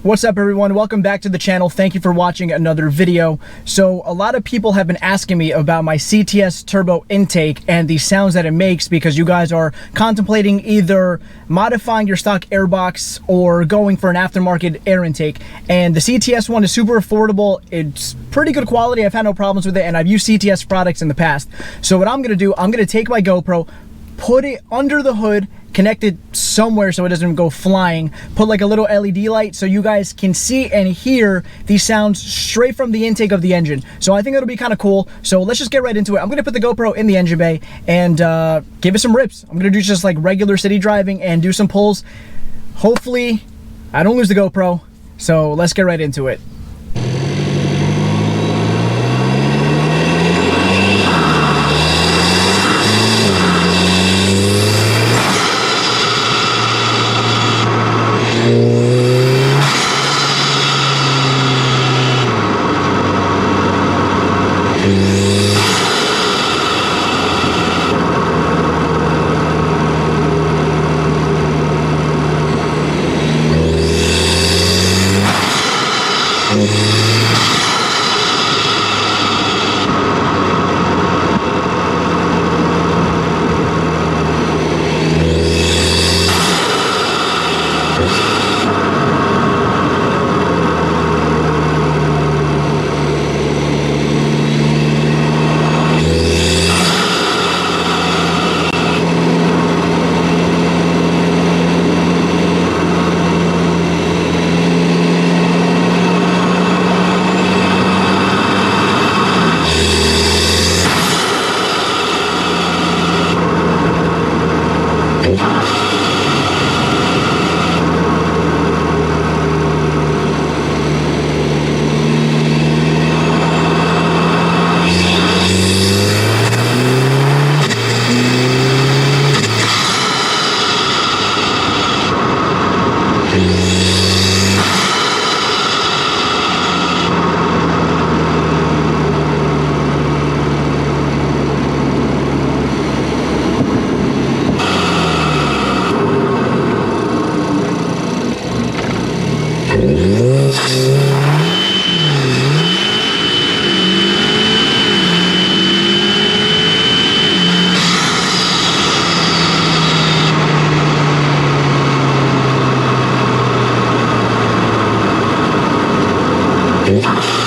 What's up everyone, welcome back to the channel. Thank you for watching another video. So a lot of people have been asking me about my CTS Turbo Intake and the sounds that it makes because you guys are contemplating either modifying your stock airbox or going for an aftermarket air intake. And the CTS one is super affordable, it's pretty good quality, I've had no problems with it, and I've used CTS products in the past. So what I'm gonna do, I'm gonna take my GoPro, put it under the hood, connect it somewhere so it doesn't go flying, put like a little LED light so you guys can see and hear these sounds straight from the intake of the engine. So I think it'll be kind of cool. So let's just get right into it. I'm gonna put the GoPro in the engine bay and give it some rips. I'm gonna do just like regular city driving and do some pulls. Hopefully I don't lose the GoPro. So let's get right into it. Yeah.